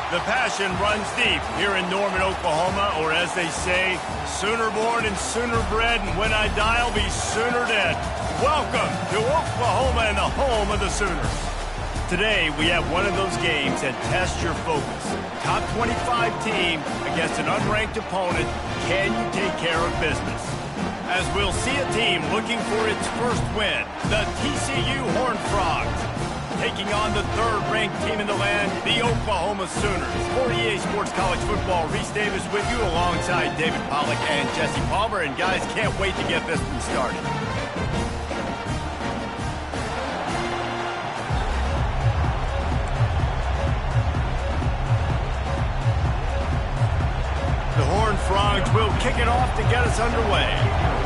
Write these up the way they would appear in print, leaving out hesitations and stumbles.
The passion runs deep here in Norman, Oklahoma, or as they say, sooner born and sooner bred, and when I die, I'll be sooner dead. Welcome to Oklahoma and the home of the Sooners. Today, we have one of those games that tests your focus. Top 25 team against an unranked opponent. Can you take care of business? As we'll see a team looking for its first win, the TCU Horned Frogs, taking on the third-ranked team in the land, the Oklahoma Sooners. For EA Sports College Football, Reese Davis with you alongside David Pollack and Jesse Palmer. And guys, can't wait to get this one started. The Horned Frogs will kick it off to get us underway.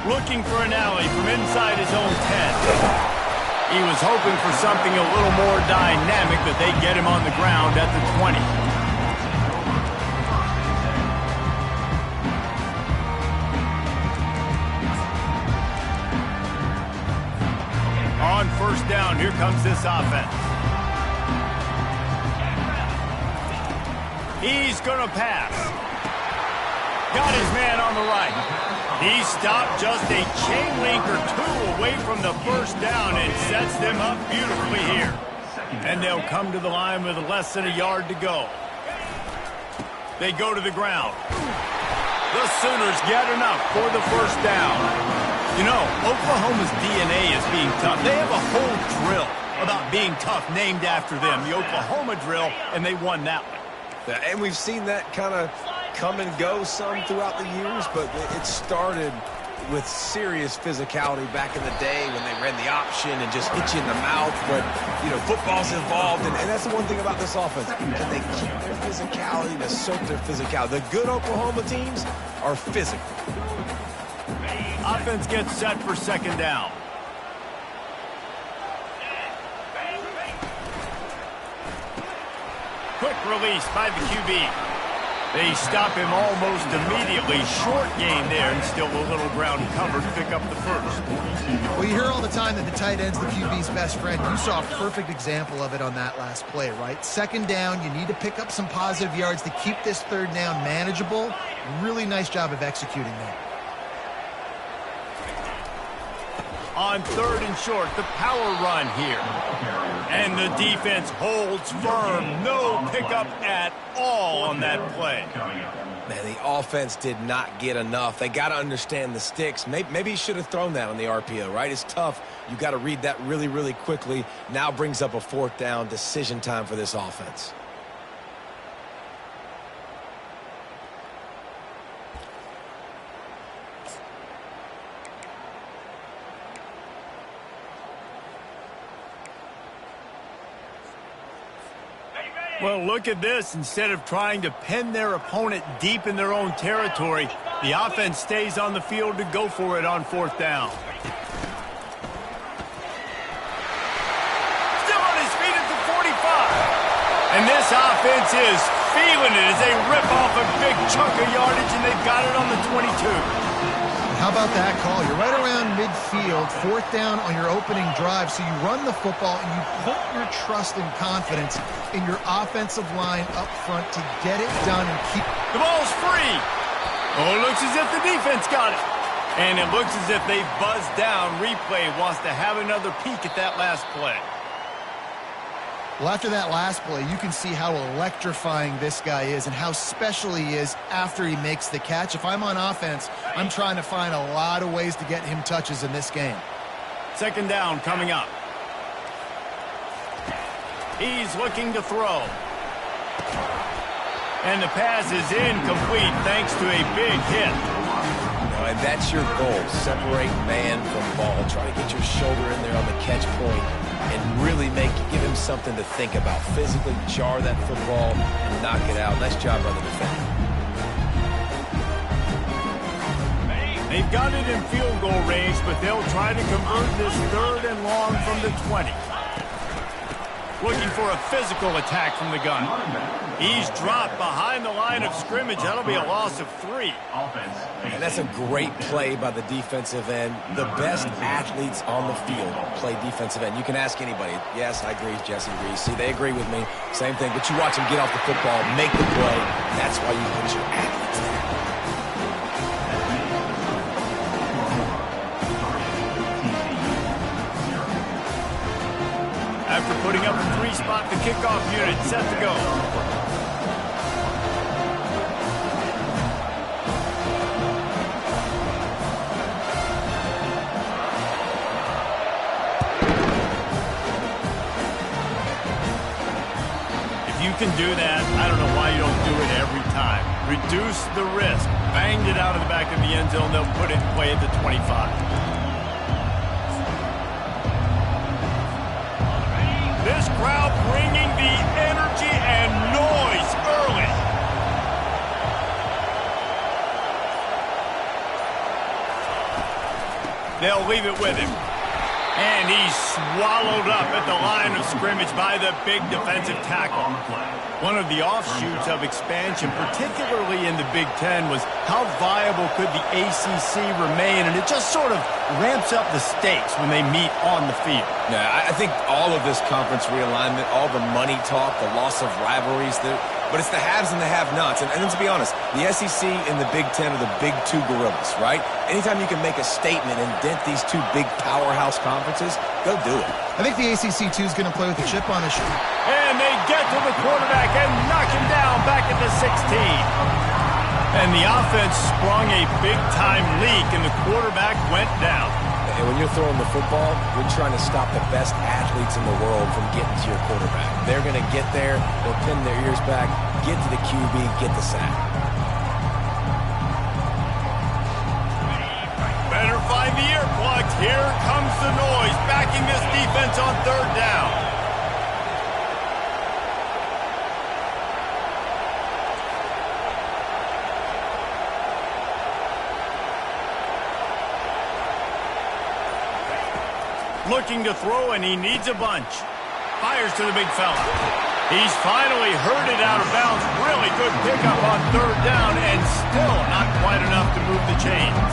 Looking for an alley from inside his own 10. He was hoping for something a little more dynamic, but they get him on the ground at the 20. On first down, here comes this offense. He's going to pass. Got his man on the right. He stopped just a chain link or two away from the first down and sets them up beautifully here. And they'll come to the line with less than a yard to go. They go to the ground. The Sooners get enough for the first down. You know, Oklahoma's DNA is being tough. They have a whole drill about being tough named after them, the Oklahoma drill, and they won that one. And we've seen that kind of come and go some throughout the years, but it started with serious physicality back in the day when they ran the option and just hit you in the mouth. But, you know, football's involved, and that's the one thing about this offense. Can they keep their physicality and assert their physicality? The good Oklahoma teams are physical. Offense gets set for second down. Quick release by the QB. They stop him almost immediately. Short gain there, and still a little ground covered to pick up the first. Well, you hear all the time that the tight end's the QB's best friend. You saw a perfect example of it on that last play, right? Second down, you need to pick up some positive yards to keep this third down manageable. Really nice job of executing that. On third and short, the power run here. And the defense holds firm. No pickup at all on that play. Man, the offense did not get enough. They got to understand the sticks. Maybe he should have thrown that on the RPO, right? It's tough. You got to read that really, really quickly. Now brings up a fourth down decision time for this offense. Well, look at this. Instead of trying to pin their opponent deep in their own territory, the offense stays on the field to go for it on fourth down. Still on his feet at the 45. And this offense is feeling it as they rip off a big chunk of yardage, and they've got it on the 22. How about that call? You're right around midfield, fourth down on your opening drive, so you run the football and you put your trust and confidence in your offensive line up front to get it done and keep... The ball's free. Oh, it looks as if the defense got it. And it looks as if they buzzed down. Replay wants to have another peek at that last play. Well, after that last play, you can see how electrifying this guy is and how special he is after he makes the catch. If I'm on offense, I'm trying to find a lot of ways to get him touches in this game. Second down coming up. He's looking to throw. And the pass is incomplete thanks to a big hit. And that's your goal. Separate man from ball. Try to get your shoulder in there on the catch point and really give him something to think about. Physically jar that football and knock it out. Nice job by the defender. They've got it in field goal range, but they'll try to convert this third and long from the 20. looking for a physical attack from the gun. He's dropped behind the line of scrimmage. That'll be a loss of 3. And that's a great play by the defensive end. The best athletes on the field play defensive end. You can ask anybody. Yes, I agree, Jesse agrees. See, they agree with me. Same thing. But you watch them get off the football, make the play. That's why you put your athletes there. After putting up a 3-spot, the kickoff unit set to go. If you can do that, I don't know why you don't do it every time. Reduce the risk. Banged it out of the back of the end zone. They'll put it in play at the 25. This crowd bringing the energy and noise early. They'll leave it with him. And he's swallowed up at the line of scrimmage by the big defensive tackle. One of the offshoots of expansion, particularly in the Big Ten, was how viable could the ACC remain, and it just sort of ramps up the stakes when they meet on the field. Yeah, I think all of this conference realignment, all the money talk, the loss of rivalries, but it's the haves and the have-nots. And let's be honest, the SEC and the Big Ten are the big two gorillas, right? Anytime you can make a statement and dent these two big powerhouse conferences, go do it. I think the ACC, too, is going to play with a chip on his shoulder. And they get to the quarterback and knock him down back at the 16. And the offense sprung a big-time leak, and the quarterback went down. And when you're throwing the football, you're trying to stop the best athletes in the world from getting to your quarterback. They're going to get there, they'll pin their ears back, get to the QB, get the sack. Better find the earplugs. Here comes the noise, backing this defense on 3rd down. Looking to throw, and he needs a bunch. Fires to the big fella. He's finally herded out of bounds. Really good pickup on 3rd down, and still not quite enough to move the chains.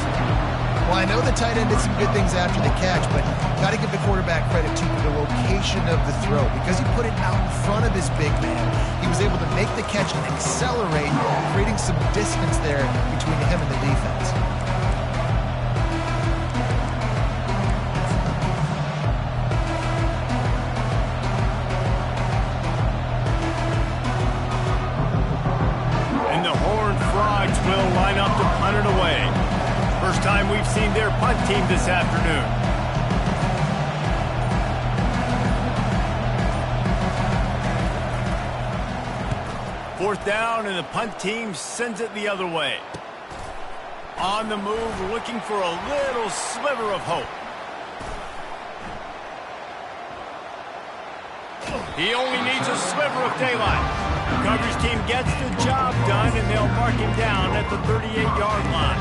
Well, I know the tight end did some good things after the catch, but got to give the quarterback credit to the location of the throw. Because he put it out in front of his big man, he was able to make the catch and accelerate, creating some distance there between him and the defense. Will line up to punt it away. First time we've seen their punt team this afternoon. 4th down, and the punt team sends it the other way. On the move, looking for a little sliver of hope. He only needs a sliver of daylight. The coverage team gets the job done, and they'll mark him down at the 38-yard line.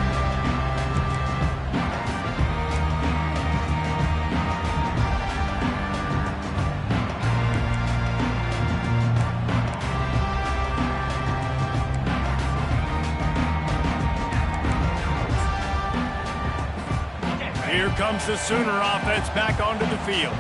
Here comes the Sooner offense back onto the field.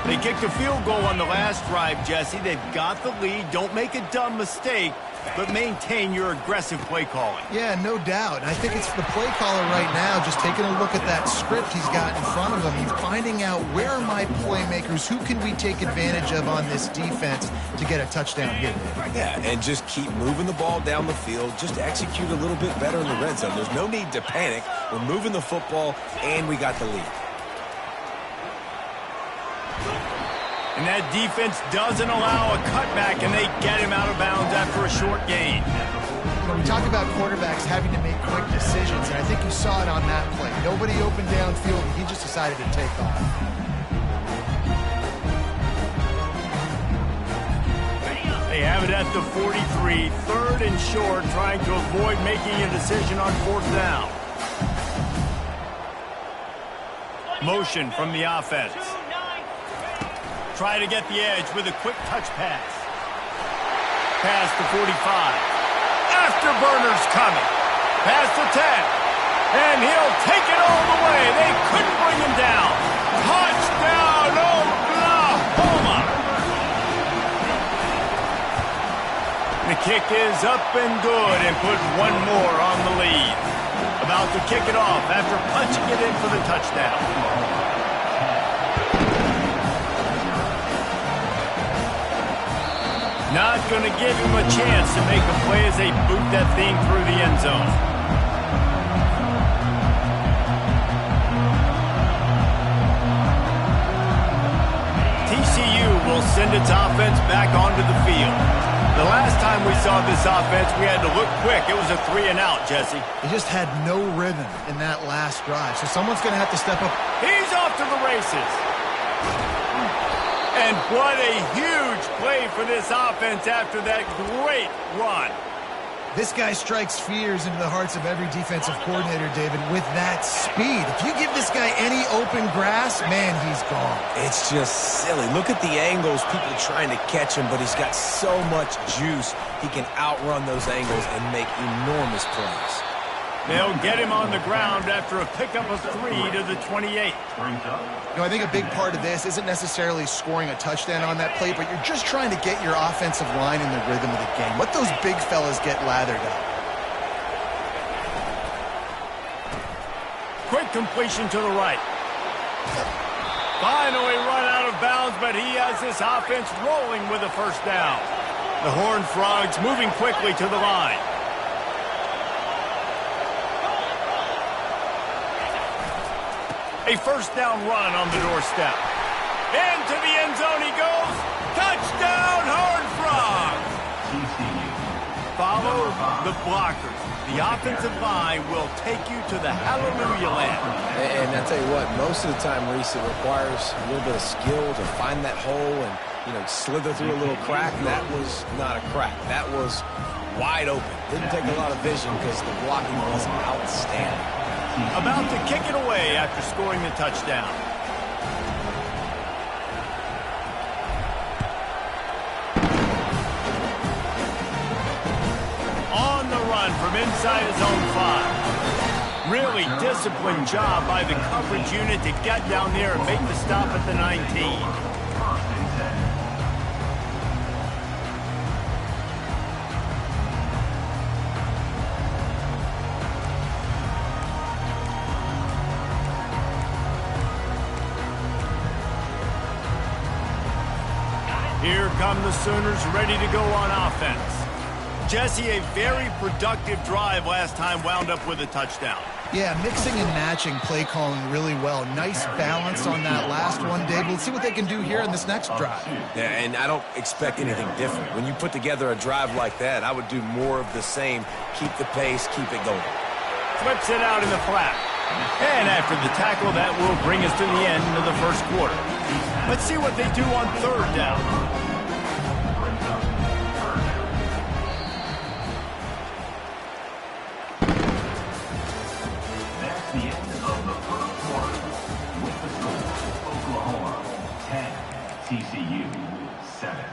They kicked a field goal on the last drive, Jesse. They've got the lead. Don't make a dumb mistake, but maintain your aggressive play calling. Yeah, no doubt. I think it's the play caller right now just taking a look at that script he's got in front of him. He's finding out, where are my playmakers? Who can we take advantage of on this defense to get a touchdown here? Yeah, and just keep moving the ball down the field. Just execute a little bit better in the red zone. There's no need to panic. We're moving the football, and we got the lead. And that defense doesn't allow a cutback, and they get him out of bounds after a short gain. When we talk about quarterbacks having to make quick decisions, and I think you saw it on that play. Nobody opened downfield, and he just decided to take off. They have it at the 43, 3rd and short, trying to avoid making a decision on 4th down. Motion from the offense. try to get the edge with a quick touch pass. Past the 45. Afterburner's coming. Past the 10. And he'll take it all the way. They couldn't bring him down. Touchdown, Oklahoma! The kick is up and good and put one more on the lead. About to kick it off after punching it in for the touchdown. Not going to give him a chance to make a play as they boot that thing through the end zone. TCU will send its offense back onto the field. The last time we saw this offense, we had to look quick. It was a 3-and-out, Jesse. They just had no rhythm in that last drive, so someone's going to have to step up. He's off to the races. And what a huge play for this offense after that great run. This guy strikes fears into the hearts of every defensive coordinator, David, with that speed. If you give this guy any open grass, man, he's gone. It's just silly. Look at the angles, people trying to catch him, but he's got so much juice. He can outrun those angles and make enormous plays. They'll get him on the ground after a pickup of 3 to the 28. You know, I think a big part of this isn't necessarily scoring a touchdown on that play, but you're just trying to get your offensive line in the rhythm of the game. Let those big fellas get lathered up. Quick completion to the right. Finally run out of bounds, but he has this offense rolling with a first down. The Horned Frogs moving quickly to the line. A first down run on the doorstep. Into the end zone he goes. Touchdown, Horned Frogs! Follow the blockers. The offensive line will take you to the hallelujah land. And I tell you what, most of the time, Reese, it requires a little bit of skill to find that hole and, slither through a little crack. That was not a crack. That was wide open. Didn't take a lot of vision because the blocking was outstanding. About to kick it away after scoring the touchdown. On the run from inside his own 5. Really disciplined job by the coverage unit to get down there and make the stop at the 19. Here come the Sooners ready to go on offense. Jesse, a very productive drive last time wound up with a touchdown. Yeah, mixing and matching play calling really well. Nice balance on that last one, Dave. Let's see what they can do here in this next drive. Yeah, and I don't expect anything different. When you put together a drive like that, I would do more of the same. Keep the pace, keep it going. Flips it out in the flat. And after the tackle, that will bring us to the end of the first quarter. Let's see what they do on third down. That's the end of the first quarter. With the score, Oklahoma 10, TCU 7.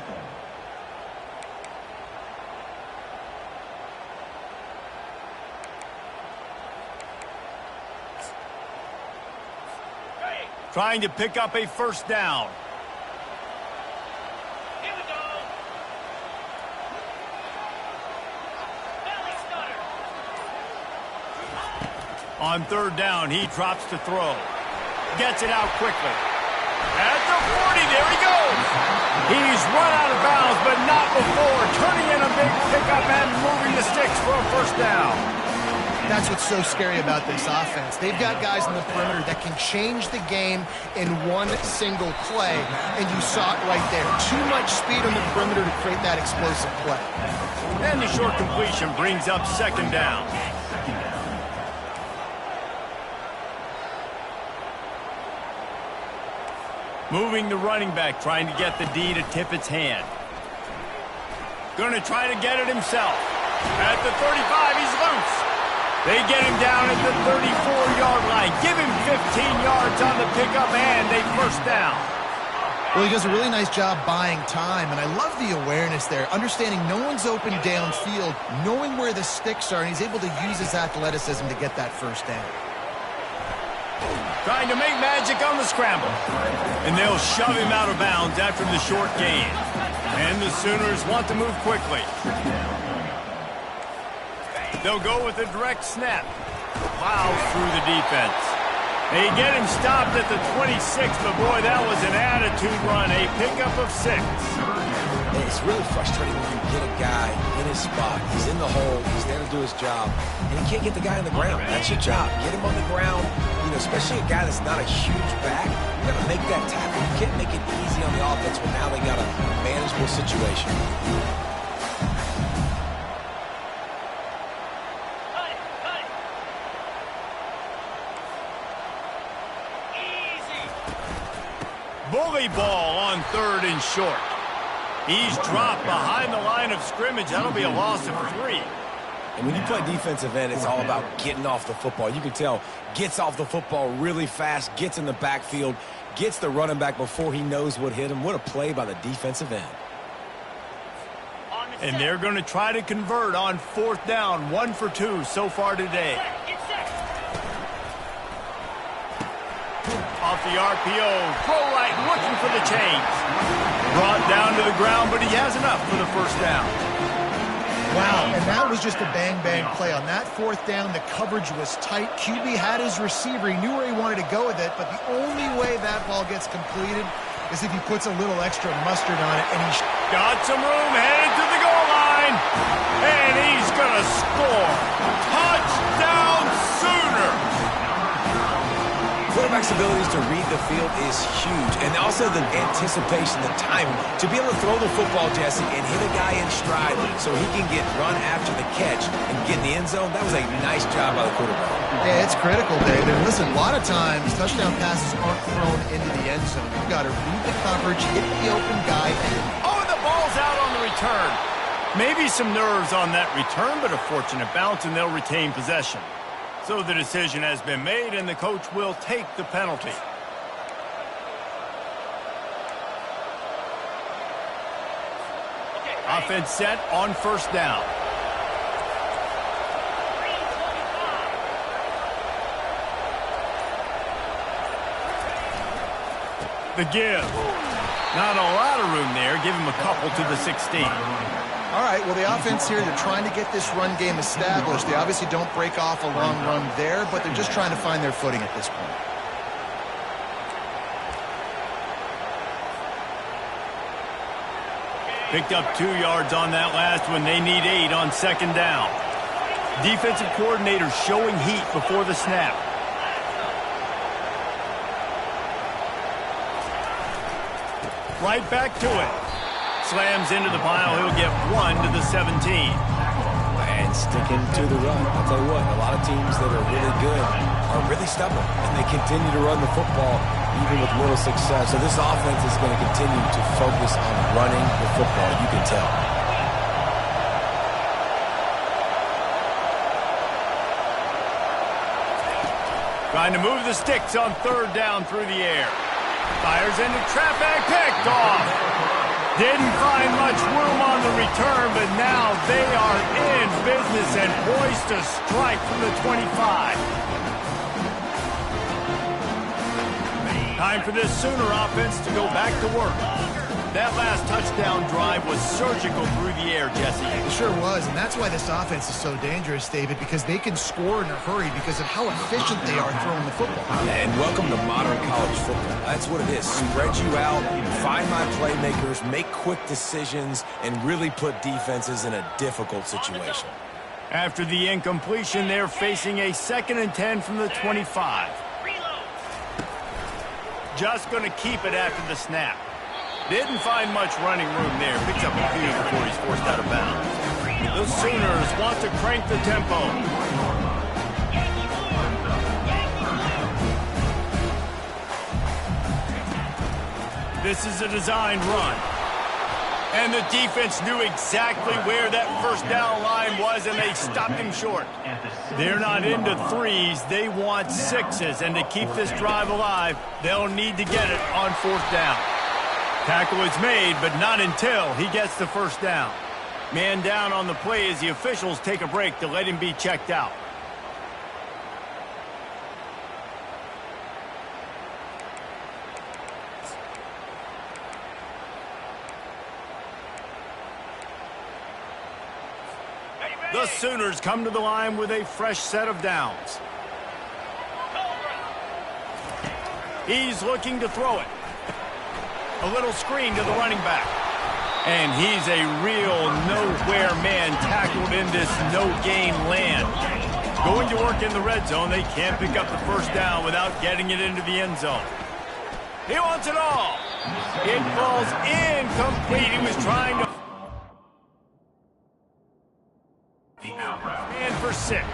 Trying to pick up a first down. Here we go. Belly stutter. On third down, he drops to throw. Gets it out quickly. At the 40, there he goes. He's run out of bounds, but not before turning in a big pickup and moving the sticks for a first down. That's what's so scary about this offense. They've got guys in the perimeter that can change the game in one single play, and you saw it right there. Too much speed on the perimeter to create that explosive play. And the short completion brings up second down. Moving the running back, trying to get the D to tip its hand. Going to try to get it himself. At the 35, he's loose. They get him down at the 34-yard line. Give him 15 yards on the pickup and a first down. Well, he does a really nice job buying time, and I love the awareness there, understanding no one's open downfield, knowing where the sticks are, and he's able to use his athleticism to get that first down. Trying to make magic on the scramble. And they'll shove him out of bounds after the short gain. And the Sooners want to move quickly. They'll go with a direct snap. Plows through the defense. They get him stopped at the 26, but boy, that was an attitude run. A pickup of 6. It's really frustrating when you get a guy in his spot. He's in the hole. He's there to do his job. And you can't get the guy on the ground. That's your job. Get him on the ground. You know, especially a guy that's not a huge back. You got to make that tackle. You can't make it easy on the offense when now they got a manageable situation. Bully ball on 3rd and short. He's dropped behind the line of scrimmage. That'll be a loss of 3. And when you play defensive end, it's all about getting off the football. You can tell, gets off the football really fast, gets in the backfield, gets the running back before he knows what hit him. What a play by the defensive end. And they're going to try to convert on 4th down. 1 for 2 so far today. Off the RPO, throw right, looking for the change. Brought down to the ground, but he has enough for the first down. Wow, and that was just a bang-bang play. On that 4th down, the coverage was tight. QB had his receiver. He knew where he wanted to go with it, but the only way that ball gets completed is if he puts a little extra mustard on it, and he got some room, headed to the goal line, and he's going to score. Touchdown, Sooner! Quarterback's abilities to read the field is huge, and also the anticipation, the timing, to be able to throw the football, Jesse, and hit a guy in stride so he can get run after the catch and get in the end zone. That was a nice job by the quarterback. Yeah, it's critical, David. And listen, a lot of times touchdown passes aren't thrown into the end zone. You've got to read the coverage, hit the open guy. Oh, and the ball's out on the return. Maybe some nerves on that return, but a fortunate bounce, and they'll retain possession. So the decision has been made, and the coach will take the penalty. Offense set on 1st down. The give. Not a lot of room there. Give him a couple to the 16. All right, well, the offense here, they're trying to get this run game established. They obviously don't break off a long run there, but they're just trying to find their footing at this point. Picked up 2 yards on that last one. They need 8 on 2nd down. Defensive coordinator showing heat before the snap. Right back to it. Slams into the pile. He'll get 1 to the 17. And sticking to the run. I'll tell you what, a lot of teams that are really good are really stubborn, and they continue to run the football even with little success. So this offense is going to continue to focus on running the football. You can tell. Trying to move the sticks on 3rd down through the air. Fires into traffic, picked off. Didn't find much room on the return, but now they are in business and poised to strike from the 25. Time for this Sooner offense to go back to work. That last touchdown drive was surgical through the air, Jesse. It sure was, and that's why this offense is so dangerous, David, because they can score in a hurry because of how efficient they are throwing the football. And welcome to modern college football. That's what it is. Spread you out, find my playmakers, make quick decisions, and really put defenses in a difficult situation. After the incompletion, they're facing a 2nd and 10 from the 25. Just going to keep it after the snap. Didn't find much running room there. Picks up a few before he's forced out of bounds. The Sooners want to crank the tempo. This is a designed run. And the defense knew exactly where that 1st down line was, and they stopped him short. They're not into 3s. They want 6s. And to keep this drive alive, they'll need to get it on 4th down. Tackle is made, but not until he gets the first down. Man down on the play as the officials take a break to let him be checked out. The Sooners come to the line with a fresh set of downs. He's looking to throw it. A little screen to the running back. And he's a real nowhere man tackled in this no-gain land. Going to work in the red zone, they can't pick up the first down without getting it into the end zone. He wants it all. It falls incomplete. He was trying to... And for 6.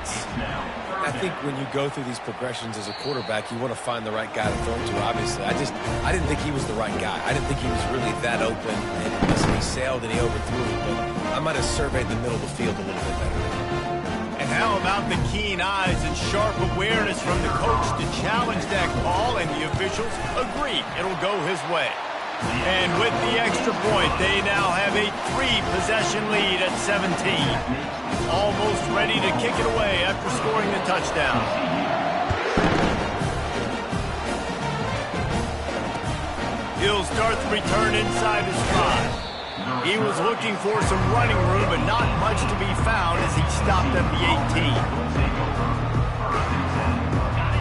I think when you go through these progressions as a quarterback, you want to find the right guy to throw to, obviously. I didn't think he was the right guy. I didn't think he was really that open. And listen, he sailed and he overthrew it, but I might have surveyed the middle of the field a little bit better. And how about the keen eyes and sharp awareness from the coach to challenge that call, and the officials agree it'll go his way. And with the extra point, they now have a 3-possession lead at 17. Almost ready to kick it away after scoring the touchdown. He'll start the return inside his 5. He was looking for some running room, but not much to be found as he stopped at the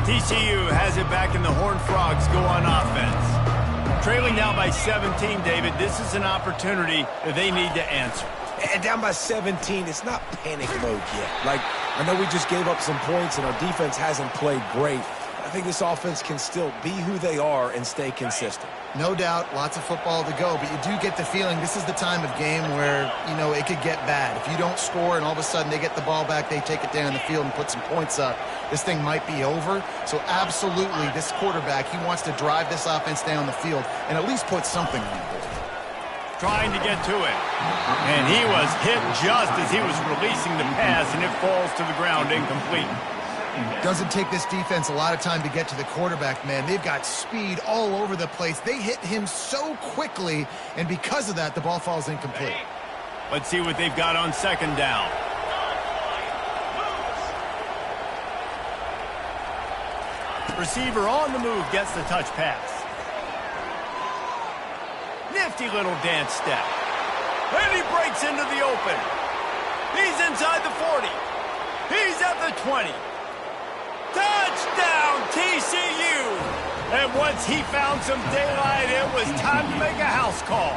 18. TCU has it back, and the Horned Frogs go on offense. Trailing now by 17, David, this is an opportunity that they need to answer. And down by 17, it's not panic mode yet. Like, I know we just gave up some points and our defense hasn't played great. I think this offense can still be who they are and stay consistent. No doubt, lots of football to go, but you do get the feeling this is the time of game where, you know, it could get bad. If you don't score and all of a sudden they get the ball back, they take it down the field and put some points up, this thing might be over. So absolutely, this quarterback, he wants to drive this offense down the field and at least put something on the board. Trying to get to it. And he was hit just as he was releasing the pass, and it falls to the ground incomplete. Doesn't take this defense a lot of time to get to the quarterback, man. They've got speed all over the place. They hit him so quickly, and because of that, the ball falls incomplete. Let's see what they've got on second down. Receiver on the move gets the touch pass. Nifty little dance step. And he breaks into the open. He's inside the 40. He's at the 20. Touchdown, TCU! And once he found some daylight, it was time to make a house call.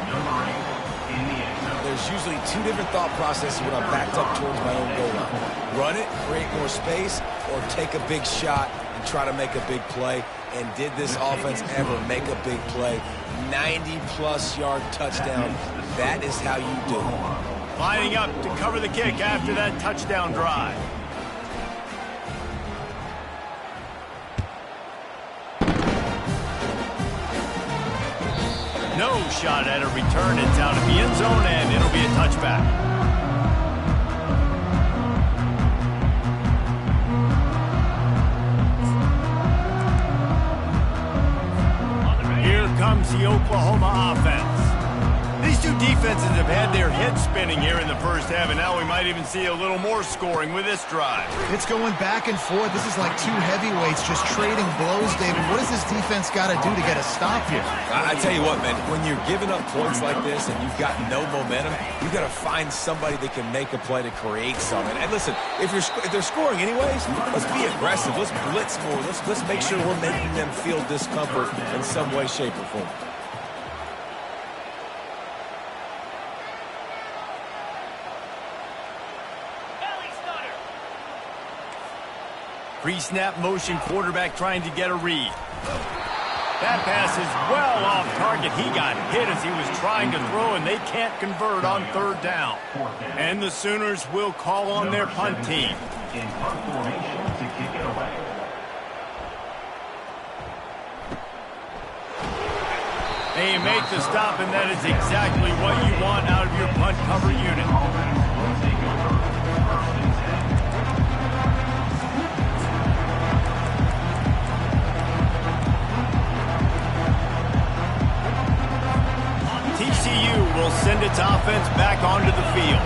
There's usually 2 different thought processes when I'm backed up towards my own goal line. Run it, create more space, or take a big shot and try to make a big play. And did this offense ever make a big play? 90-plus yard touchdown. That is how you do it. Lining up to cover the kick after that touchdown drive. No shot at a return. It's out of the end zone, and it'll be a touchback. Here comes the Oklahoma offense. These two defenses have had their heads spinning here in the first half, and now we might even see a little more scoring with this drive. It's going back and forth. This is like 2 heavyweights just trading blows, David. What does this defense got to do to get a stop here? I tell you what, man, when you're giving up points like this and you've got no momentum, you've got to find somebody that can make a play to create something. And listen, if they're scoring anyways, let's be aggressive. Let's blitz more. Let's make sure we're making them feel discomfort in some way, shape, or form. Pre-snap motion quarterback trying to get a read. That pass is well off target. He got hit as he was trying to throw, and they can't convert on third down. And the Sooners will call on their punt team. In punt formation to kick it away. They make the stop, and that is exactly what you want out of your punt cover unit. Will take over. First and 10. Patriots offense back onto the field.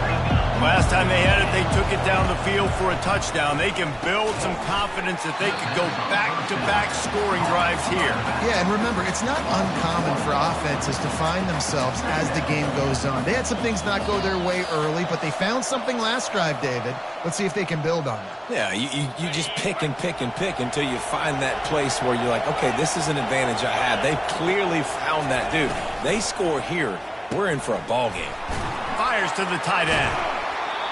Last time they had it, they took it down the field for a touchdown. They can build some confidence that they could go back-to-back scoring drives here. Yeah, and remember, it's not uncommon for offenses to find themselves as the game goes on. They had some things not go their way early, but they found something last drive, David. Let's see if they can build on it. Yeah, you just pick and pick and pick until you find that place where you're like, okay, this is an advantage I have. They clearly found that, dude. They score here, we're in for a ball game. Fires to the tight end.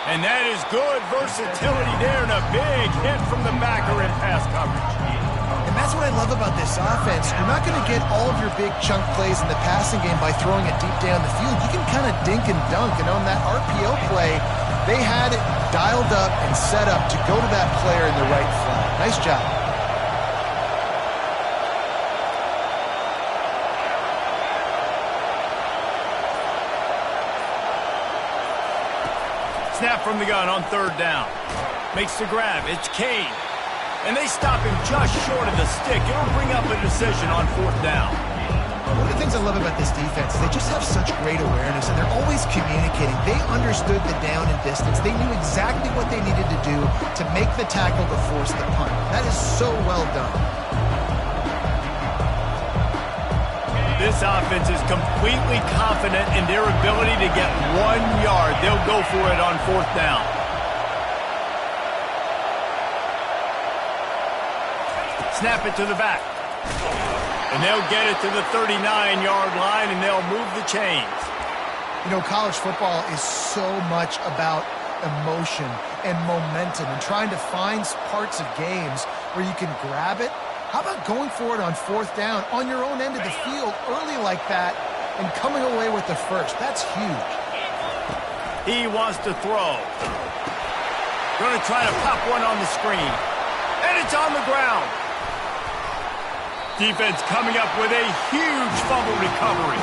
And that is good versatility there, and a big hit from the backer in pass coverage. And that's what I love about this offense. You're not going to get all of your big chunk plays in the passing game by throwing it deep down the field. You can kind of dink and dunk, and on that RPO play, they had it dialed up and set up to go to that player in the right flat. Nice job. Snap from the gun on third down. Makes the grab. It's Kane. And they stop him just short of the stick. It'll bring up a decision on fourth down. One of the things I love about this defense is they just have such great awareness, and they're always communicating. They understood the down and distance. They knew exactly what they needed to do to make the tackle to force the punt. That is so well done. This offense is completely confident in their ability to get 1 yard. They'll go for it on fourth down. Snap it to the back. And they'll get it to the 39-yard line, and they'll move the chains. You know, college football is so much about emotion and momentum and trying to find parts of games where you can grab it. How about going for it on fourth down on your own end of the field early like that and coming away with the first? That's huge. He wants to throw. Going to try to pop one on the screen. And it's on the ground. Defense coming up with a huge fumble recovery.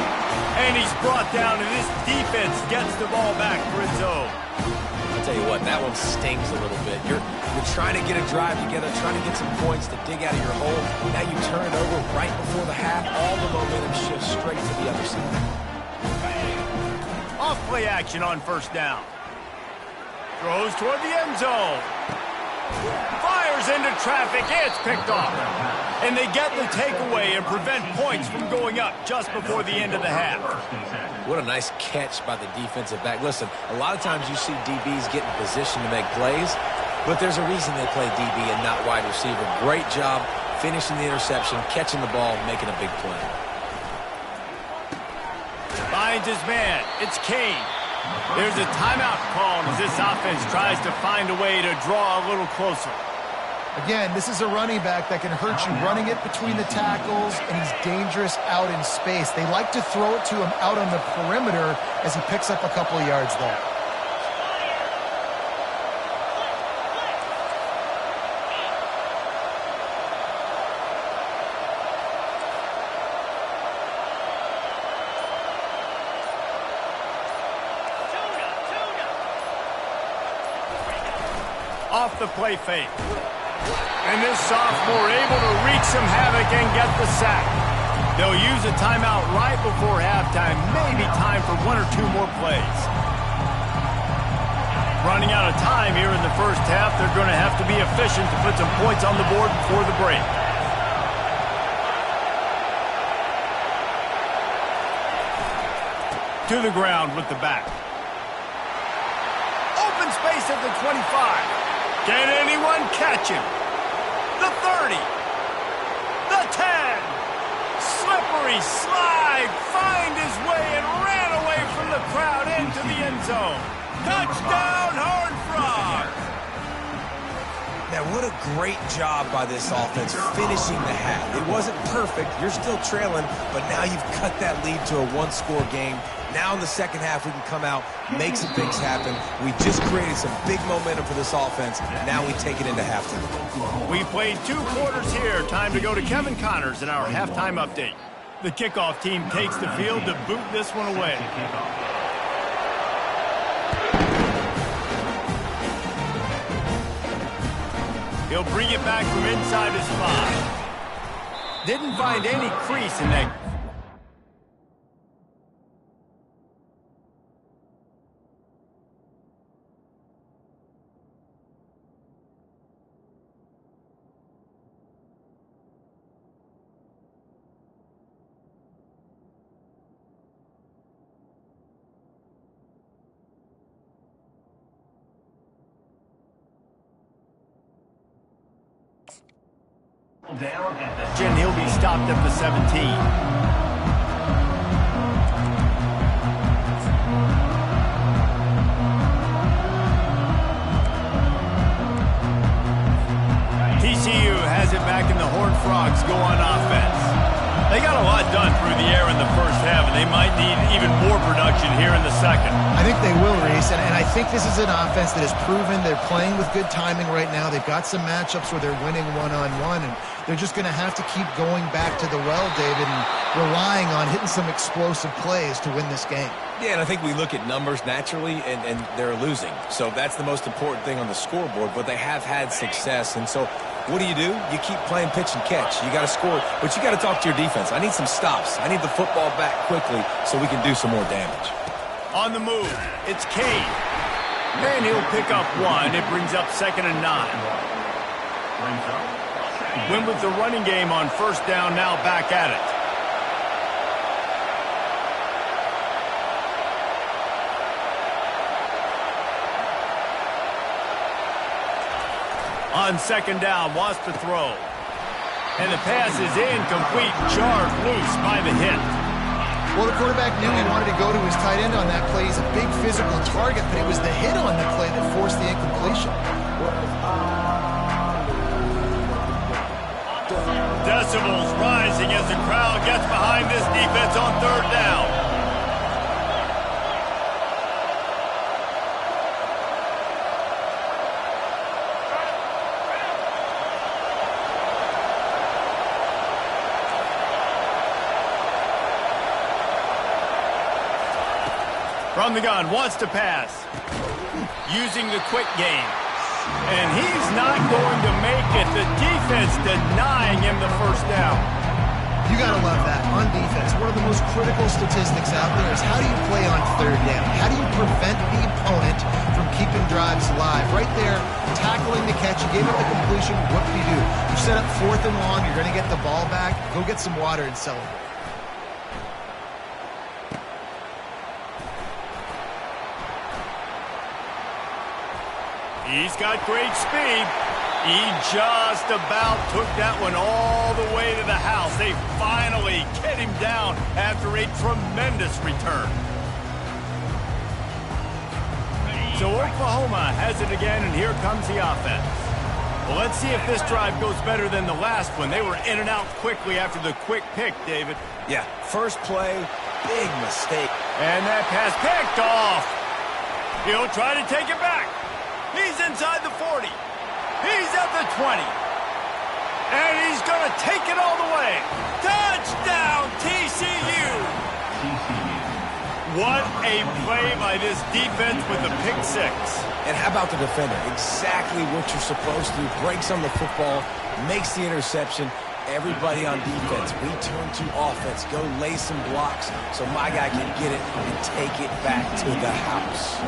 And he's brought down, and this defense gets the ball back for its own. I'll tell you what, that one stings a little bit. You're trying to get a drive together, trying to get some points to dig out of your hole. Now you turn it over right before the half. All the momentum shifts straight to the other side. Off play action on first down. Throws toward the end zone. Fires into traffic. It's picked off. And they get the takeaway and prevent points from going up just before the end of the half. What a nice catch by the defensive back. Listen, a lot of times you see DBs get in position to make plays, but there's a reason they play DB and not wide receiver. Great job finishing the interception, catching the ball, making a big play. Finds his man. It's Kane. There's a timeout call as this offense tries to find a way to draw a little closer. Again, this is a running back that can hurt you running it between the tackles, and he's dangerous out in space. They like to throw it to him out on the perimeter as he picks up a couple of yards there. Off the play fake. And this sophomore able to wreak some havoc and get the sack. They'll use a timeout right before halftime. Maybe time for one or two more plays. Running out of time here in the first half. They're going to have to be efficient to put some points on the board before the break. To the ground with the back. Open space at the 25. Can anyone catch him? The 30. The 10. Slippery slide. Find his way and ran away from the crowd into the end zone. Touchdown, Horned Frog. Now, what a great job by this offense finishing the half. It wasn't perfect. You're still trailing, but now you've cut that lead to a one-score game. Now in the second half, we can come out, make some things happen. We just created some big momentum for this offense. Now we take it into halftime. We played 2 quarters here. Time to go to Kevin Connors in our halftime update. The kickoff team takes the field to boot this one away. He'll bring it back from inside his 5. Didn't find any crease in that. Down at the And he'll be stopped at the 17. TCU has it back in the Horned Frogs go on offense. They got a lot done through the air in the first half, and they might need even more production here in the second. I think they will, Reese, and I think this is an offense that has proven they're playing with good timing right now. They've got some matchups where they're winning one-on-one, and they're just going to have to keep going back to the well, David, and relying on hitting some explosive plays to win this game. Yeah, and I think we look at numbers naturally, and they're losing. So that's the most important thing on the scoreboard, but they have had success. And so what do? You keep playing pitch and catch. You got to score, but you got to talk to your defense. I need some stops. I need the football back quickly so we can do some more damage. On the move, it's Cade. And he'll pick up one. It brings up 2nd and 9. Went with the running game on first down, now back at it. On 2nd down, wants to throw. And the pass is incomplete, jarred loose by the hit. Well, the quarterback knew he wanted to go to his tight end on that play. He's a big physical target, but it was the hit on the play that forced the incompletion. Decibels rising as the crowd gets behind this defense on 3rd down. From the gun, wants to pass. Using the quick game. And he's not going to make it. The defense denying him the first down. You got to love that on defense. One of the most critical statistics out there is how do you play on 3rd down? How do you prevent the opponent from keeping drives alive? Right there, tackling the catch. You gave up the completion. What do? You set up 4th and long. You're going to get the ball back. Go get some water and celebrate. He's got great speed. He just about took that one all the way to the house. They finally get him down after a tremendous return. So Oklahoma has it again, and here comes the offense. Well, let's see if this drive goes better than the last one. They were in and out quickly after the quick pick, David. Yeah, first play, big mistake. And that pass picked off. He'll try to take it back. He's inside the 40. He's at the 20. And he's going to take it all the way. Touchdown, TCU. What a play by this defense with the pick 6. And how about the defender? Exactly what you're supposed to do. Breaks on the football, makes the interception. Everybody on defense, we turn to offense. Go lay some blocks so my guy can get it and take it back to the house.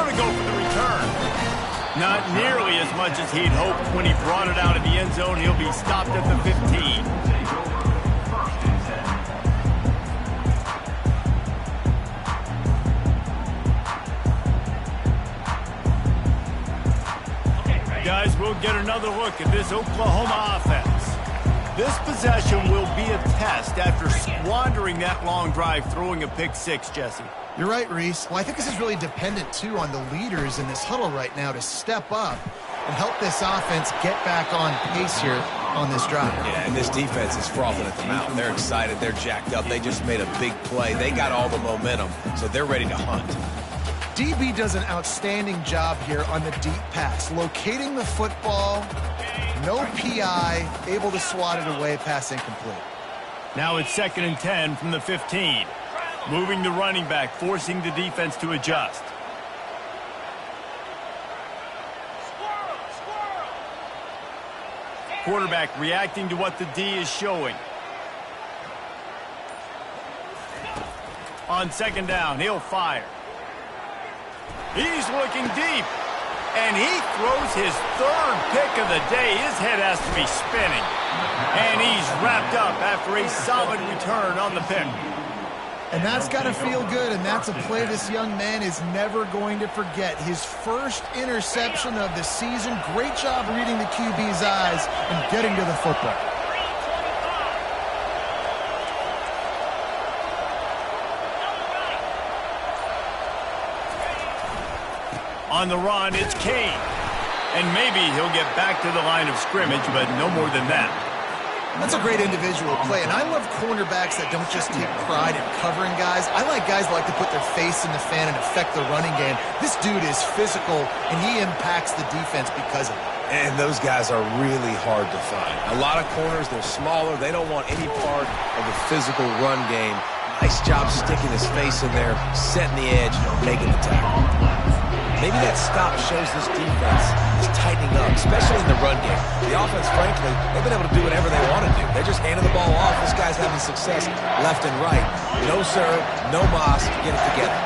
Go for the return. Not nearly as much as he'd hoped when he brought it out of the end zone. He'll be stopped at the 15. Guys, we'll get another look at this Oklahoma offense. This possession will be a test after squandering that long drive, throwing a pick 6, Jesse. You're right, Reese. Well, I think this is really dependent, too, on the leaders in this huddle right now to step up and help this offense get back on pace here on this drive. Yeah, and this defense is frothing at the mouth. They're excited. They're jacked up. They just made a big play. They got all the momentum, so they're ready to hunt. DB does an outstanding job here on the deep pass, locating the football, no PI, able to swat it away, pass incomplete. Now it's 2nd and 10 from the 15. Moving the running back, forcing the defense to adjust. Quarterback reacting to what the D is showing. On 2nd down, he'll fire. He's looking deep. And he throws his third pick of the day. His head has to be spinning. And he's wrapped up after a solid return on the pick. And that's got to feel good, and that's a play this young man is never going to forget. His first interception of the season. Great job reading the QB's eyes and getting to the football. On the run, it's Kane. And maybe he'll get back to the line of scrimmage, but no more than that. That's a great individual play, and I love cornerbacks that don't just take pride in covering guys. I like guys that like to put their face in the fan and affect the running game. This dude is physical, and he impacts the defense because of it. And those guys are really hard to find. A lot of corners, they're smaller. They don't want any part of the physical run game. Nice job sticking his face in there, setting the edge, making the tackle. Maybe that stop shows this defense is tightening up, especially in the run game. The offense, frankly, they've been able to do whatever they want to do. They're just handing the ball off. This guy's having success left and right. No serve, no moss, get it together.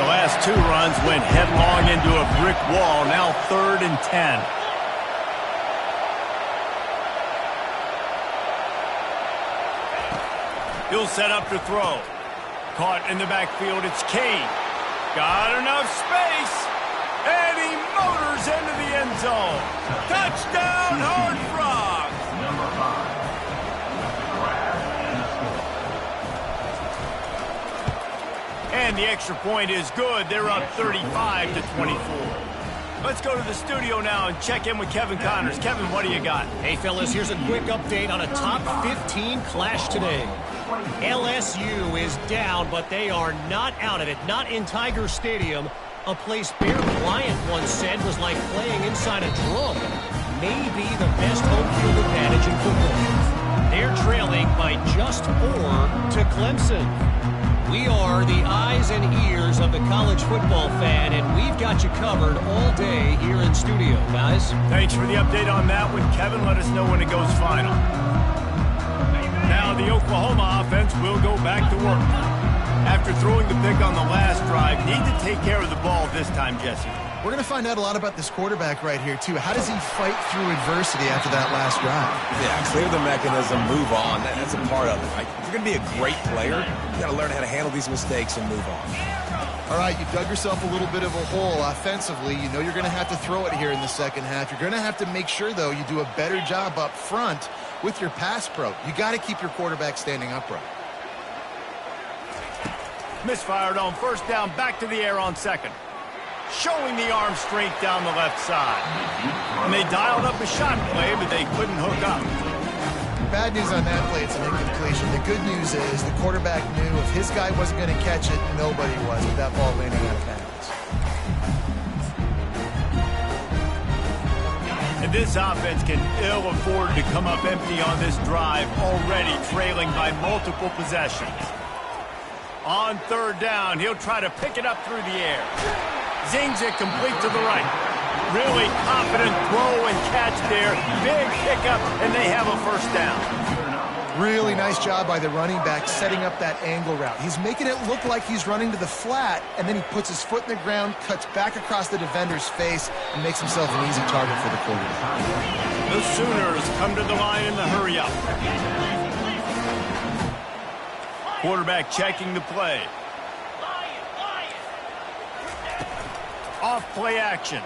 The last two runs went headlong into a brick wall. Now 3rd and 10. He'll set up to throw. Caught in the backfield, it's Kane. Got enough space. And he motors into the end zone. Touchdown, Horned Frogs. Number 5. And the extra point is good. They're up 35-24. Let's go to the studio now and check in with Kevin Connors. Kevin, what do you got? Hey, fellas, here's a quick update on a top 15 clash today. LSU is down, but they are not out of it. Not in Tiger Stadium, a place Bear Bryant once said was like playing inside a drum. Maybe the best home field advantage in football. They're trailing by just 4 to Clemson. We are the eyes and ears of the college football fan, and we've got you covered all day here in studio, guys. Thanks for the update on that one, Kevin. Let us know when it goes final. Now the Oklahoma offense will go back to work. After throwing the pick on the last drive, need to take care of the ball this time, Jesse. We're going to find out a lot about this quarterback right here, too. How does he fight through adversity after that last drive? Yeah, clear the mechanism, move on. That's a part of it, right? If you're going to be a great player, you got to learn how to handle these mistakes and move on. All right, you dug yourself a little bit of a hole offensively. You know you're going to have to throw it here in the second half. You're going to have to make sure, though, you do a better job up front with your pass pro. You got to keep your quarterback standing upright. Misfired on first down, back to the air on second. Showing the arm strength down the left side. And they dialed up a shot play, but they couldn't hook up. Bad news on that play, it's an incompletion. The good news is the quarterback knew if his guy wasn't going to catch it, nobody was with that ball landing out of bounds. And this offense can ill afford to come up empty on this drive, already trailing by multiple possessions. On third down, he'll try to pick it up through the air. Zings it complete to the right. Really confident throw and catch there. Big pickup, and they have a first down. Really nice job by the running back setting up that angle route. He's making it look like he's running to the flat, and then he puts his foot in the ground, cuts back across the defender's face, and makes himself an easy target for the quarterback. The Sooners come to the line in the hurry up. Quarterback checking the play. Off play action.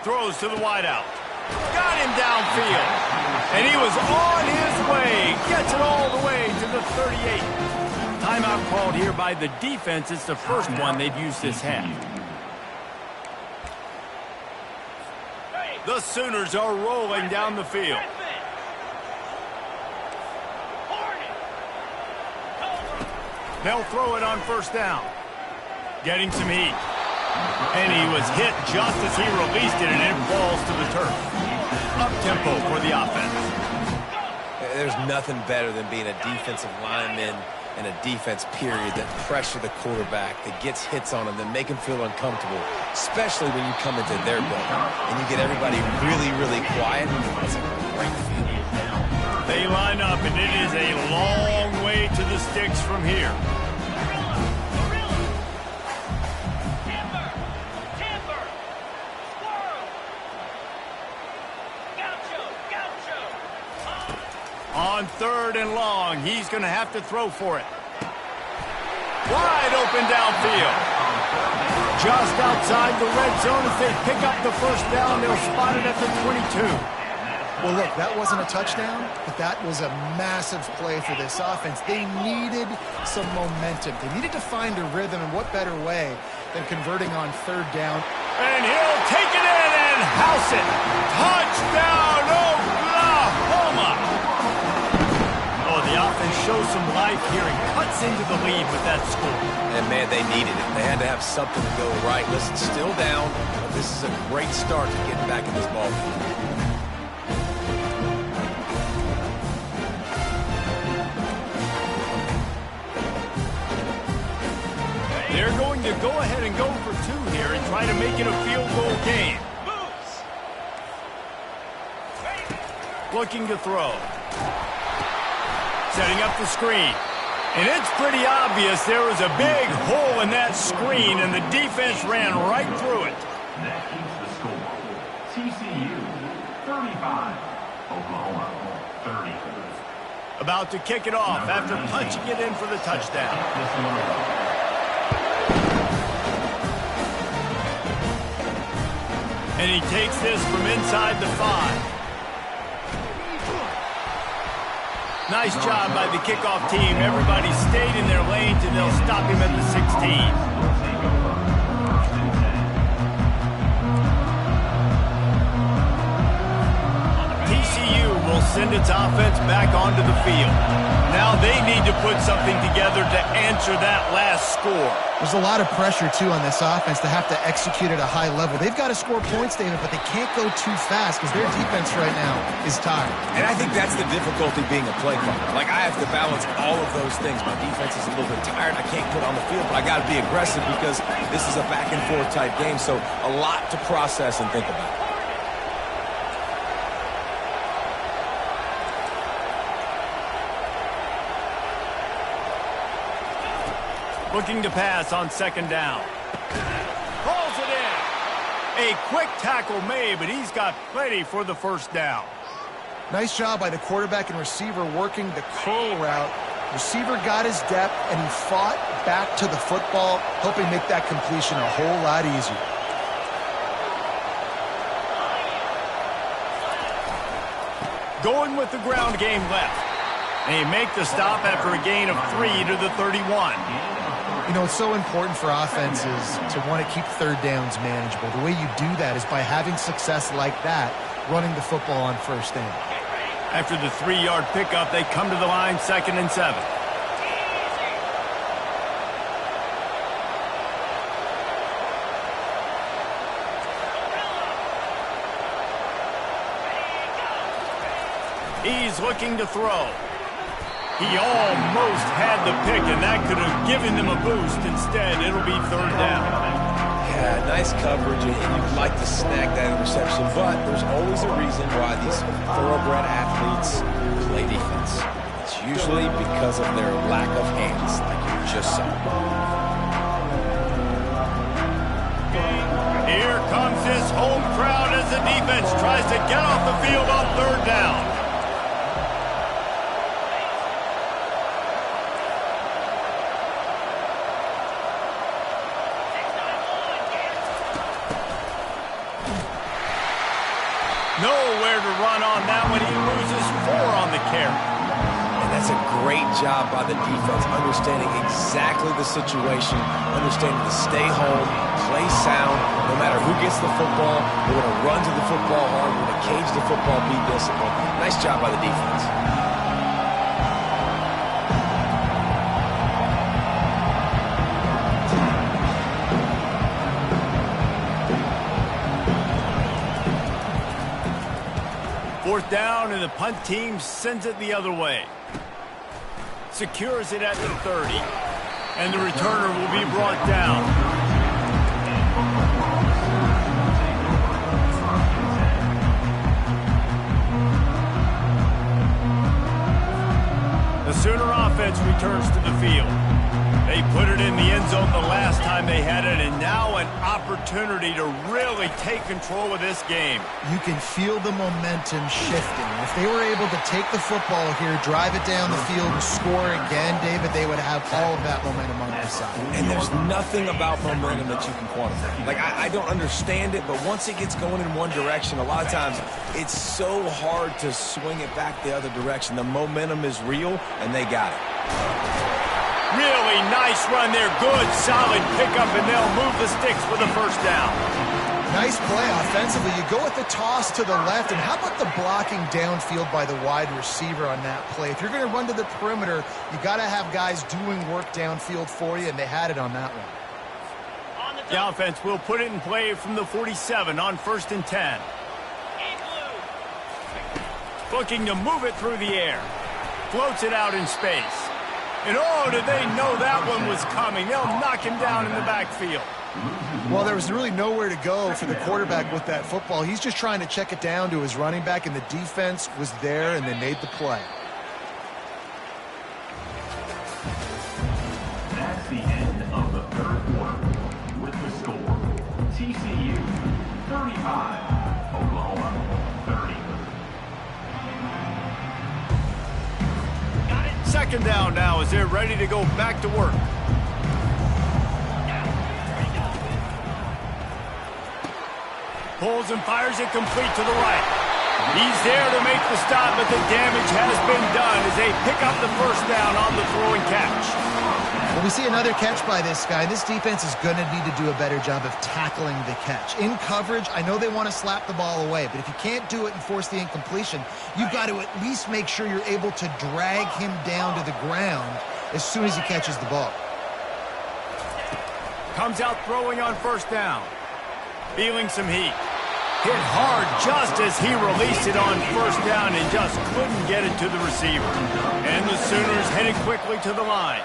Throws to the wideout. Got him downfield. And he was on his way. Gets it all the way to the 38. Timeout called here by the defense. It's the first one they've used this half. The Sooners are rolling down the field. They'll throw it on first down. Getting some heat. And he was hit just as he released it, and it falls to the turf. Up-tempo for the offense. There's nothing better than being a defensive lineman and a defense period that pressure the quarterback, that gets hits on him, that make him feel uncomfortable, especially when you come into their building and you get everybody really, really quiet. That's a great feeling. They line up, and it is a long way to the sticks from here. and long. He's going to have to throw for it. Wide open downfield. Just outside the red zone. If they pick up the first down, they'll spot it at the 22. Well, look, that wasn't a touchdown, but that was a massive play for this offense. They needed some momentum. They needed to find a rhythm, and what better way than converting on third down. And he'll take it in and house it. Touchdown, Oklahoma! Oh, the offense shows some life here and cuts into the lead with that score. And, man, they needed it. They had to have something to go right. Listen, still down, but this is a great start to getting back in this ballgame. They're going to go ahead and go for two here and try to make it a field goal game. Looking to throw. Setting up the screen. And it's pretty obvious there was a big hole in that screen, and the defense ran right through it. That keeps the score. TCU 35, Oklahoma 30. About to kick it off after punching it in for the touchdown. And he takes this from inside the 5. Nice job by the kickoff team. Everybody stayed in their lanes, and they'll stop him at the 16. TCU will send its offense back onto the field. Now they need to put something together to answer that last score. There's a lot of pressure, too, on this offense to have to execute at a high level. They've got to score points, David, but they can't go too fast because their defense right now is tired. And I think that's the difficulty being a play caller. Like, I have to balance all of those things. My defense is a little bit tired. I can't put on the field, but I got to be aggressive because this is a back-and-forth type game, so a lot to process and think about. Looking to pass on second down. Pulls it in. A quick tackle made, but he's got plenty for the first down. Nice job by the quarterback and receiver working the curl route. Receiver got his depth, and he fought back to the football, helping make that completion a whole lot easier. Going with the ground game left. And he make the stop after a gain of 3 to the 31. You know, it's so important for offenses to want to keep third downs manageable. The way you do that is by having success like that, running the football on first down. After the 3-yard pickup, they come to the line 2nd and 7. He's looking to throw. He almost had the pick, and that could have given them a boost. Instead, it'll be third down. Yeah, nice coverage, and you'd like to snag that interception, but there's always a reason why these thoroughbred athletes play defense. It's usually because of their lack of hands, like you just saw. Here comes his home crowd as the defense tries to get off the field on third down. Nowhere to run on that one. He loses 4 on the carry. And that's a great job by the defense, understanding exactly the situation, understanding to stay home, play sound. No matter who gets the football, we're going to run to the football hard. We're going to cage the football, be disciplined. Nice job by the defense. Fourth down, and the punt team sends it the other way. Secures it at the 30, and the returner will be brought down. The Sooner offense returns to the field. They put it in the end zone the last time they had it, and now an opportunity to really take control of this game. You can feel the momentum shifting. If they were able to take the football here, drive it down the field, and score again, David, they would have all of that momentum on their side. And there's nothing about momentum that you can quantify. Like, I don't understand it, but once it gets going in one direction, a lot of times it's so hard to swing it back the other direction. The momentum is real, and they got it. Really nice run there. Good, solid pickup, and they'll move the sticks for the first down. Nice play offensively. You go with the toss to the left, and how about the blocking downfield by the wide receiver on that play? If you're going to run to the perimeter, you got to have guys doing work downfield for you, and they had it on that one. The offense will put it in play from the 47 on 1st and 10. Looking to move it through the air. Floats it out in space. And oh, did they know that one was coming? They'll knock him down in the backfield. Well, there was really nowhere to go for the quarterback with that football. He's just trying to check it down to his running back, and the defense was there, and they made the play. That's the end of the third quarter with the score. TCU 35, Oklahoma 30. Second down now as they're ready to go back to work. Pulls and fires it complete to the right. He's there to make the stop, but the damage has been done as they pick up the first down on the throw and catch. Well, we see another catch by this guy. This defense is going to need to do a better job of tackling the catch. In coverage, I know they want to slap the ball away, but if you can't do it and force the incompletion, you've got to at least make sure you're able to drag him down to the ground as soon as he catches the ball. Comes out throwing on first down. Feeling some heat. Hit hard just as he released it on first down and just couldn't get it to the receiver. And the Sooners headed quickly to the line.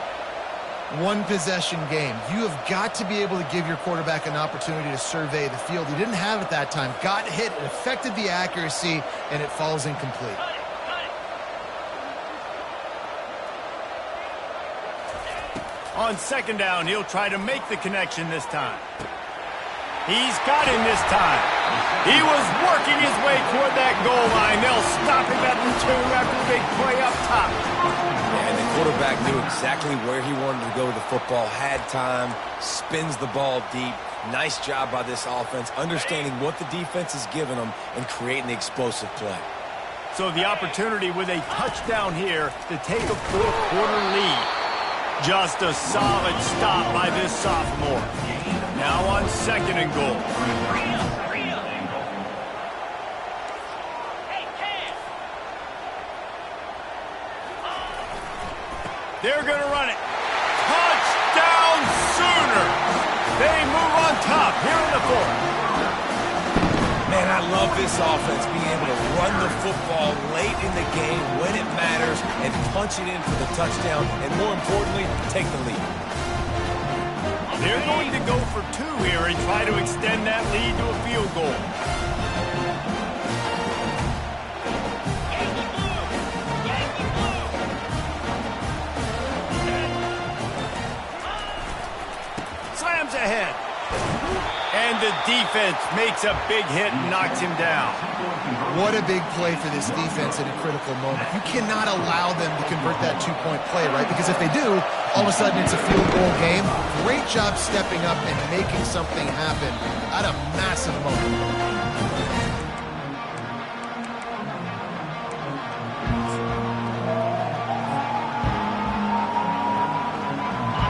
One possession game. You have got to be able to give your quarterback an opportunity to survey the field. He didn't have it that time. Got hit. It affected the accuracy, and it falls incomplete. On second down, he'll try to make the connection this time. He's got him this time. He was working his way toward that goal line. They'll stop him at the 2 after the big play up top. And the quarterback knew exactly where he wanted to go with the football, had time, spins the ball deep. Nice job by this offense, understanding what the defense is giving them and creating the explosive play. So the opportunity with a touchdown here to take a fourth quarter lead. Just a solid stop by this sophomore. Now on second and goal. They're going to run it. Touchdown Sooners! They move on top here in the fourth. Man, I love this offense being able to run the football late in the game when it matters and punch it in for the touchdown and, more importantly, take the lead. They're going to go for 2 here and try to extend that lead to a field goal. Slams ahead. And the defense makes a big hit and knocks him down. What a big play for this defense in a critical moment. You cannot allow them to convert that 2-point play, right? Because if they do, all of a sudden it's a field goal game. Great job stepping up and making something happen at a massive moment.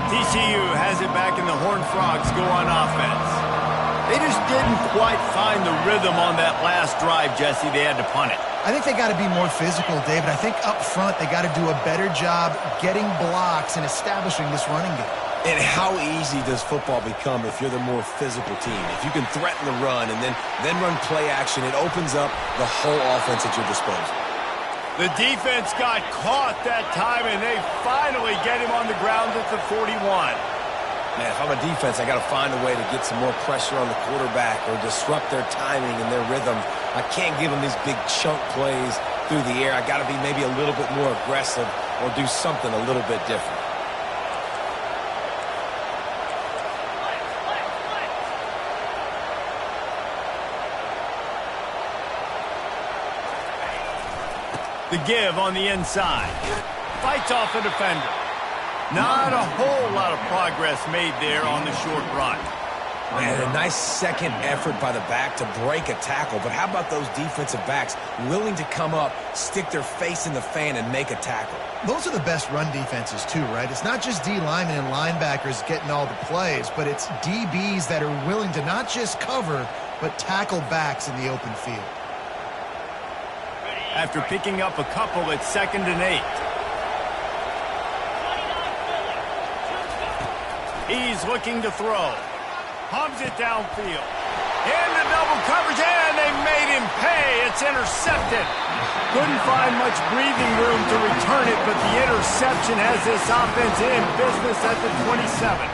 TCU has it back and the Horned Frogs go on offense. They just didn't quite find the rhythm on that last drive, Jesse. They had to punt it. I think they got to be more physical, David. I think up front they got to do a better job getting blocks and establishing this running game. And how easy does football become if you're the more physical team? If you can threaten the run and then run play action, it opens up the whole offense at your disposal. The defense got caught that time, and they finally get him on the ground at the 41. Man, if I'm a defense, I got to find a way to get some more pressure on the quarterback or disrupt their timing and their rhythm. I can't give them these big chunk plays through the air. I got to be maybe a little bit more aggressive or do something a little bit different. The give on the inside. Fights off a defender. Not a whole lot of progress made there on the short run. Man, a nice second effort by the back to break a tackle. But how about those defensive backs willing to come up, stick their face in the fan, and make a tackle? Those are the best run defenses, too, right? It's not just D linemen and linebackers getting all the plays, but it's DBs that are willing to not just cover, but tackle backs in the open field. After picking up a couple at 2nd and 8. He's looking to throw. Hums it downfield. Into double coverage, and they made him pay. It's intercepted. Couldn't find much breathing room to return it, but the interception has this offense in business at the 27.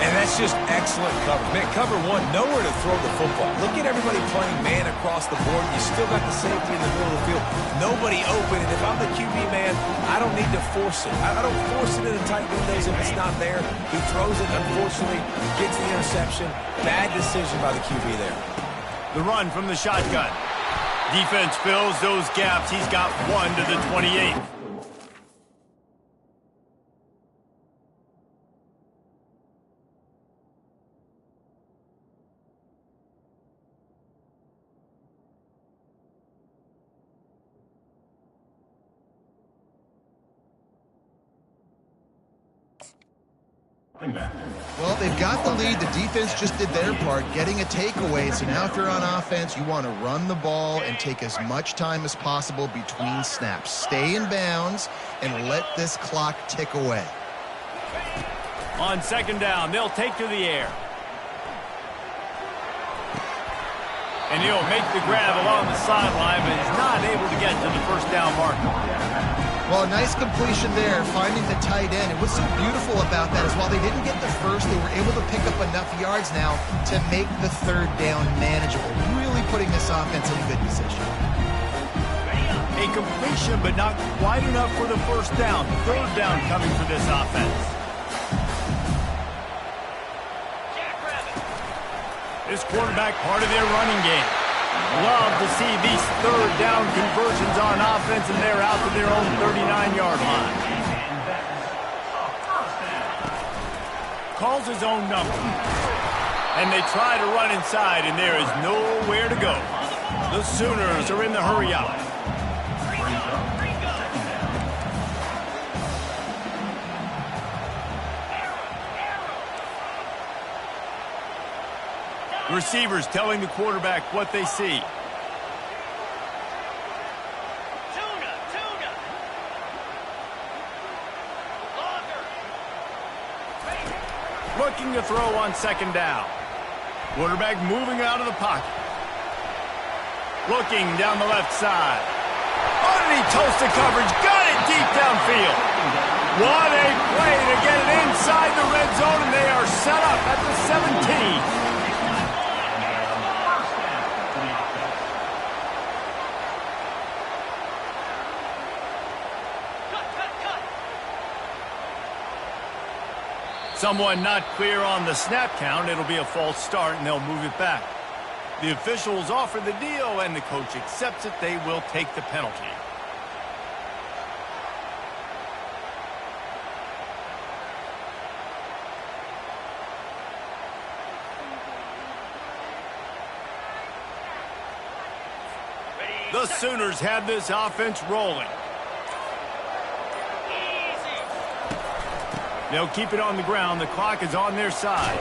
And that's just excellent cover. Man, cover one, nowhere to throw the football. Look at everybody playing man across the board. You still got the safety in the middle of the field. Nobody open, and if I'm the QB man, I don't need to force it. I don't force it into tight windows if it's not there. He throws it, unfortunately, gets the interception. Bad decision by the QB there. The run from the shotgun. Defense fills those gaps. He's got one to the 28. Well, they've got the lead. The defense just did their part, getting a takeaway. So now if you're on offense, you want to run the ball and take as much time as possible between snaps. Stay in bounds and let this clock tick away. On 2nd down, they'll take to the air. And he'll make the grab along the sideline, but is not able to get to the 1st down marker. Well, a nice completion there, finding the tight end. And what's so beautiful about that is while they didn't get the first, they were able to pick up enough yards now to make the 3rd down manageable, really putting this offense in a good position. A completion, but not quite enough for the 1st down. 3rd down coming for this offense. This quarterback part of their running game. Love to see these 3rd down conversions on offense, and they're out to their own 39-yard line. Calls his own number. And they try to run inside, and there is nowhere to go. The Sooners are in the hurry-up. The receivers telling the quarterback what they see. Looking to throw on 2nd down. Quarterback moving out of the pocket. Looking down the left side. Underneath toasted coverage. Got it deep downfield. What a play to get it inside the red zone, and they are set up at the 17. Someone not clear on the snap count. It'll be a false start, and they'll move it back. The officials offer the deal, and the coach accepts it. They will take the penalty. The Sooners have this offense rolling. They'll keep it on the ground. The clock is on their side.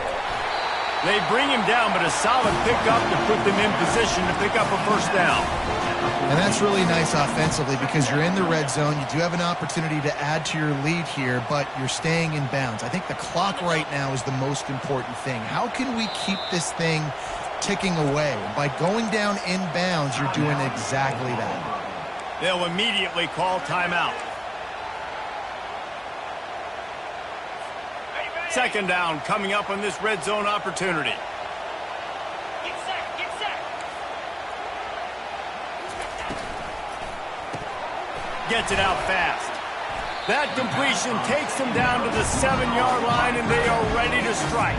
They bring him down, but a solid pickup to put them in position to pick up a 1st down. And that's really nice offensively because you're in the red zone. You do have an opportunity to add to your lead here, but you're staying in bounds. I think the clock right now is the most important thing. How can we keep this thing ticking away? By going down in bounds, you're doing exactly that. They'll immediately call timeout. 2nd down coming up on this red zone opportunity. Get set, get set. Gets it out fast. That completion takes them down to the 7-yard line, and they are ready to strike.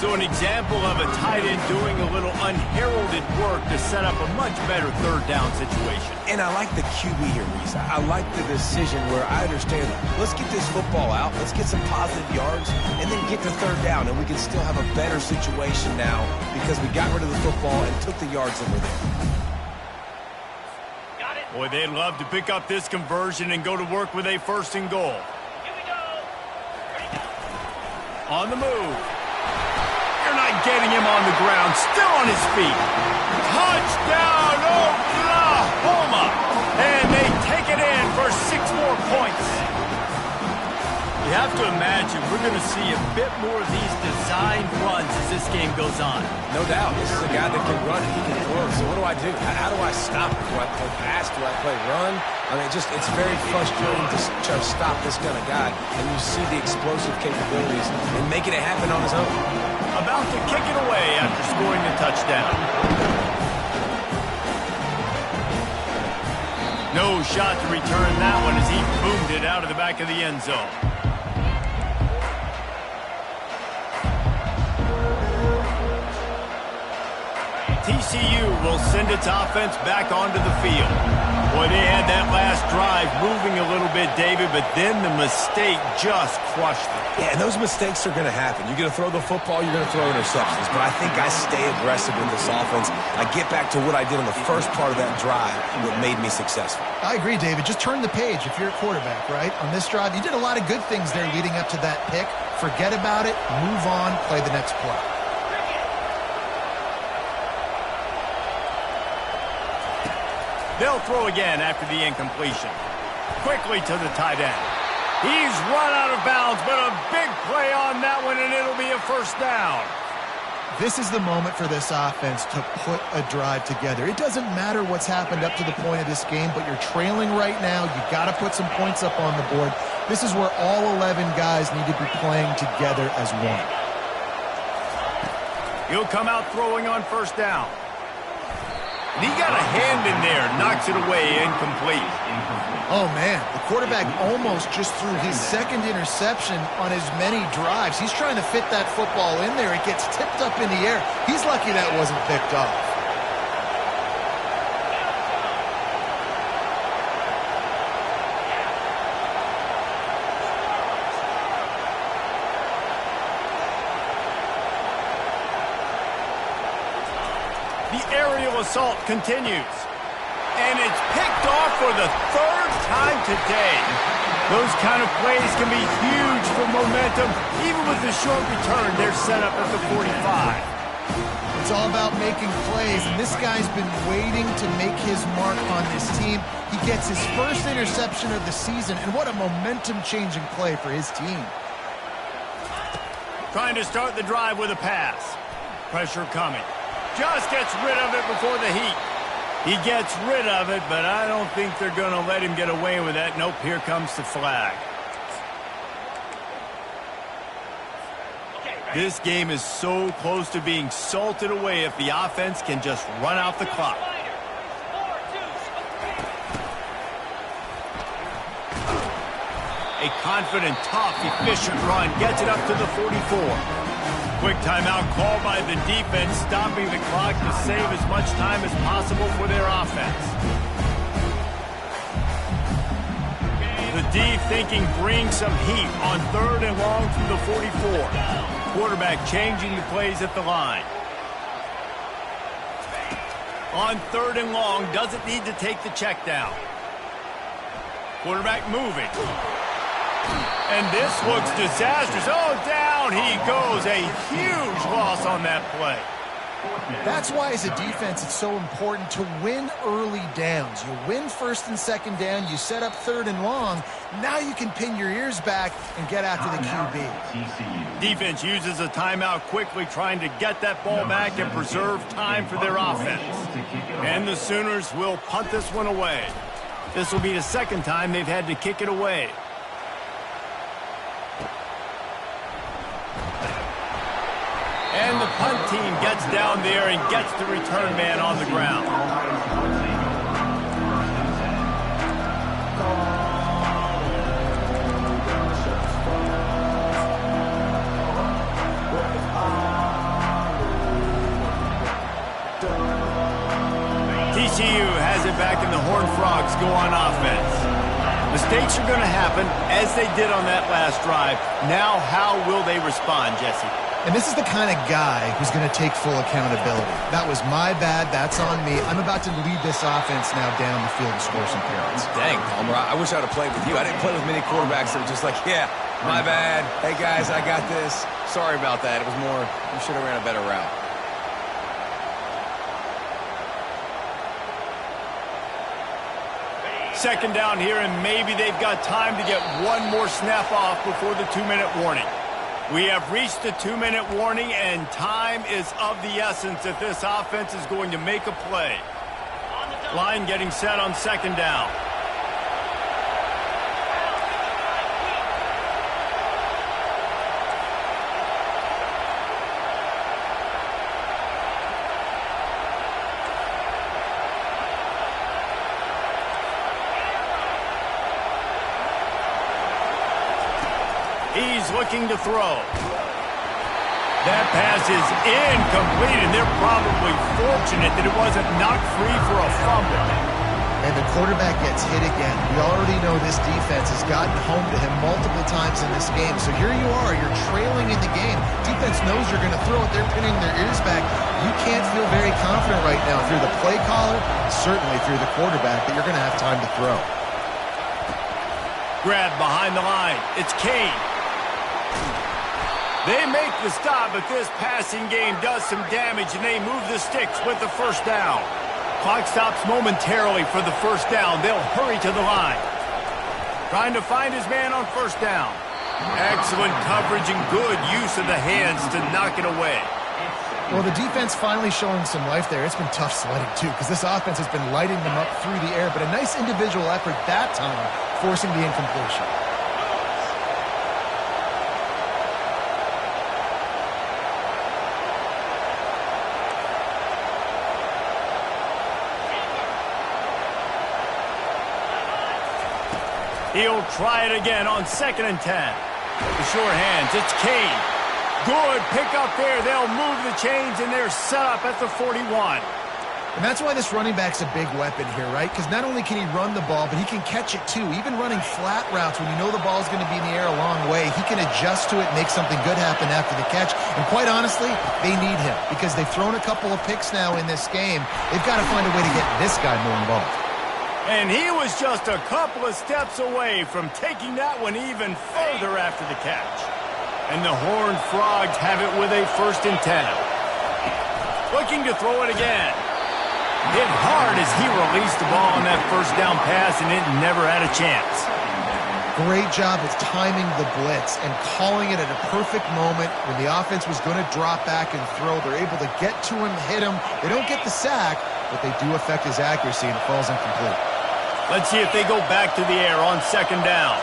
So an example of a tight end doing a little unheralded work to set up a much better third down situation. And I like the QB here, Reese. I like the decision where I understand, let's get this football out, let's get some positive yards, and then get to third down, and we can still have a better situation now because we got rid of the football and took the yards that were there. Boy, they'd love to pick up this conversion and go to work with a 1st and goal. Here we go. Ready, go. On the move. They're not getting him on the ground. Still on his feet. Touchdown, Oklahoma! And they take it in for 6 more points. You have to imagine we're going to see a bit more of these designed runs as this game goes on. No doubt. This is a guy that can run and he can throw. So what do I do? How do I stop it? Do I play pass? Do I play run? I mean, it's very frustrating to try to stop this kind of guy. And you see the explosive capabilities and making it happen on his own. About to kick it away after scoring the touchdown. No shot to return that one as he boomed it out of the back of the end zone. TCU will send its offense back onto the field. Boy, they had that last drive moving a little bit, David, but then the mistake just crushed them. Yeah, and those mistakes are going to happen. You're going to throw the football, you're going to throw interceptions. But I think I stay aggressive in this offense. I get back to what I did on the first part of that drive, what made me successful. I agree, David. Just turn the page if you're a quarterback, right? On this drive, you did a lot of good things there leading up to that pick. Forget about it, move on, play the next play. They'll throw again after the incompletion. Quickly to the tight end. He's run out of bounds, but a big play on that one, and it'll be a 1st down. This is the moment for this offense to put a drive together. It doesn't matter what's happened up to the point of this game, but you're trailing right now. You got to put some points up on the board. This is where all 11 guys need to be playing together as one. He'll come out throwing on 1st down. And he got a hand in there, knocks it away, incomplete. Oh, man, the quarterback almost just threw his 2nd interception on as many drives. He's trying to fit that football in there. It gets tipped up in the air. He's lucky that wasn't picked off. The aerial assault continues. And it's picked off for the 3rd time today. Those kind of plays can be huge for momentum. Even with the short return, they're set up at the 45. It's all about making plays, and this guy's been waiting to make his mark on this team. He gets his 1st interception of the season, and what a momentum-changing play for his team. Trying to start the drive with a pass. Pressure coming. Just gets rid of it before the heat. He gets rid of it, but I don't think they're going to let him get away with that. Nope, here comes the flag. This game is so close to being salted away if the offense can just run out the clock. A confident, tough, efficient run gets it up to the 44. Quick timeout called by the defense, stopping the clock to save as much time as possible for their offense. The D thinking bring some heat on 3rd and long from the 44. Quarterback changing the plays at the line. On 3rd and long, doesn't need to take the check down. Quarterback moving. And this looks disastrous. Oh, down he goes. A huge loss on that play. That's why, as a defense, it's so important to win early downs. You win 1st and 2nd down. You set up 3rd and long. Now you can pin your ears back and get after the QB. Defense uses a timeout quickly, trying to get that ball back and preserve time for their offense. And the Sooners will punt this one away. This will be the 2nd time they've had to kick it away. And the punt team gets down there and gets the return man on the ground. TCU has it back, and the Horned Frogs go on offense. Mistakes are going to happen, as they did on that last drive. Now, how will they respond, Jesse? And this is the kind of guy who's going to take full accountability. That was my bad. That's on me. I'm about to lead this offense now down the field and score some points. Dang, Palmer, I wish I would have played with you. I didn't play with many quarterbacks that were just like, yeah, my bad. Hey, guys, I got this. Sorry about that. It was more, you should have ran a better route. Second down here, and maybe they've got time to get one more snap off before the 2-minute warning. We have reached the 2-minute warning, and time is of the essence if this offense is going to make a play. Line getting set on second down. He's looking to throw. That pass is incomplete, and they're probably fortunate that it wasn't knocked free for a fumble. And the quarterback gets hit again. We already know this defense has gotten home to him multiple times in this game. So here you are, you're trailing in the game. Defense knows you're going to throw it. They're pinning their ears back. You can't feel very confident right now if you're the play caller, certainly if you're the quarterback, that you're going to have time to throw. Grab behind the line. It's Kane. They make the stop, but this passing game does some damage, and they move the sticks with the first down. Clock stops momentarily for the first down. They'll hurry to the line. Trying to find his man on first down. Excellent coverage and good use of the hands to knock it away. Well, the defense finally showing some life there. It's been tough sledding, too, because this offense has been lighting them up through the air, but a nice individual effort that time, forcing the incompletion. He'll try it again on 2nd and 10. The sure hands, it's Kane. Good pickup there. They'll move the chains, and they're set up at the 41. And that's why this running back's a big weapon here, right? Because not only can he run the ball, but he can catch it too. Even running flat routes when you know the ball's going to be in the air a long way, he can adjust to it and make something good happen after the catch. And quite honestly, they need him because they've thrown a couple of picks now in this game. They've got to find a way to get this guy more involved. And he was just a couple of steps away from taking that one even further after the catch. And the Horned Frogs have it with a 1st and 10. Looking to throw it again. Hit hard as he released the ball on that first down pass, and it never had a chance. Great job of timing the blitz and calling it at a perfect moment when the offense was going to drop back and throw. They're able to get to him, hit him. They don't get the sack, but they do affect his accuracy, and it falls incomplete. Let's see if they go back to the air on 2nd down.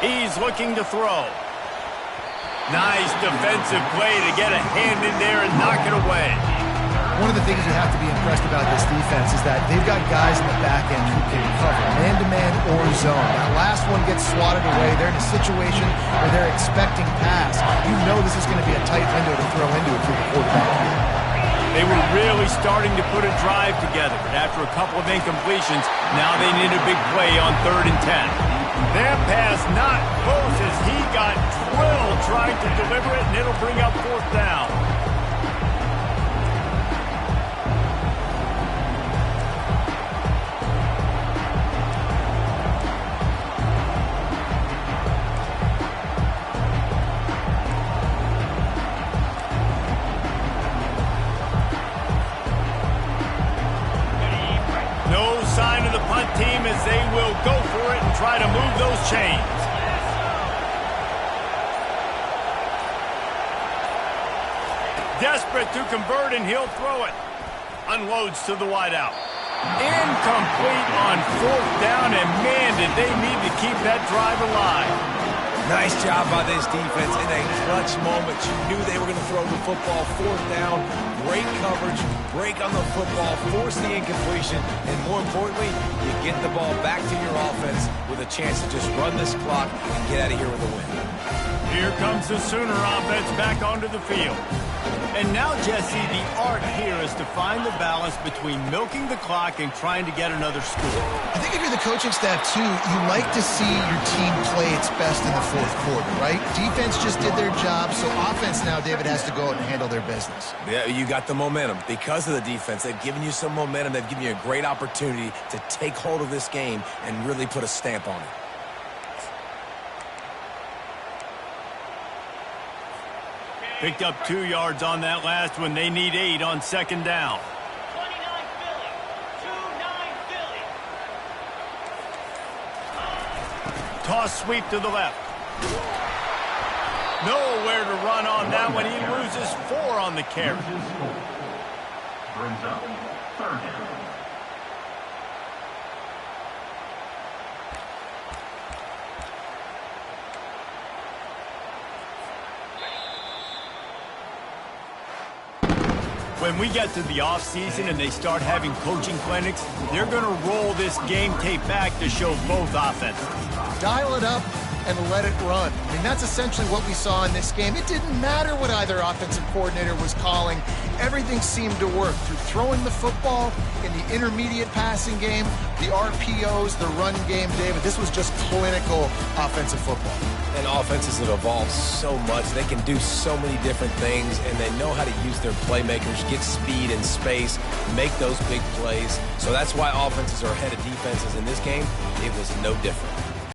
He's looking to throw. Nice defensive play to get a hand in there and knock it away. One of the things you have to be impressed about this defense is that they've got guys in the back end who can cover man-to-man or zone. That last one gets swatted away. They're in a situation where they're expecting pass. You know this is going to be a tight window to throw into if you're the quarterback here. They were really starting to put a drive together, but after a couple of incompletions, now they need a big play on 3rd and 10. That pass not close as he got drilled trying to deliver it, and it'll bring up 4th down. No sign of the punt team as they will go for it and try to move those chains. Desperate to convert, and he'll throw it. Unloads to the wideout. Incomplete on 4th down, and man, did they need to keep that drive alive. Nice job by this defense in a clutch moment. You knew they were going to throw the football. Fourth down, great coverage, break on the football, force the incompletion, and more importantly, you get the ball back to your offense with a chance to just run this clock and get out of here with a win. Here comes the Sooner offense back onto the field. And now, Jesse, the art here is to find the balance between milking the clock and trying to get another score. I think if you're the coaching staff, too, you like to see your team play its best in the fourth quarter, right? Defense just did their job, so offense now, David, has to go out and handle their business. Yeah, you got the momentum. Because of the defense, they've given you some momentum. They've given you a great opportunity to take hold of this game and really put a stamp on it. Picked up 2 yards on that last one. They need 8 on second down. 29 Philly. 2-9 Philly. Toss sweep to the left. Nowhere to run on that one. He loses 4 on the carry. Brings up third down. When we get to the offseason and they start having coaching clinics, they're going to roll this game tape back to show both offenses. Dial it up and let it run. I mean, that's essentially what we saw in this game. It didn't matter what either offensive coordinator was calling. Everything seemed to work through throwing the football in the intermediate passing game, the RPOs, the run game, David. This was just clinical offensive football. And offenses have evolved so much. They can do so many different things, and they know how to use their playmakers, get speed and space, make those big plays. So that's why offenses are ahead of defenses in this game. It was no different.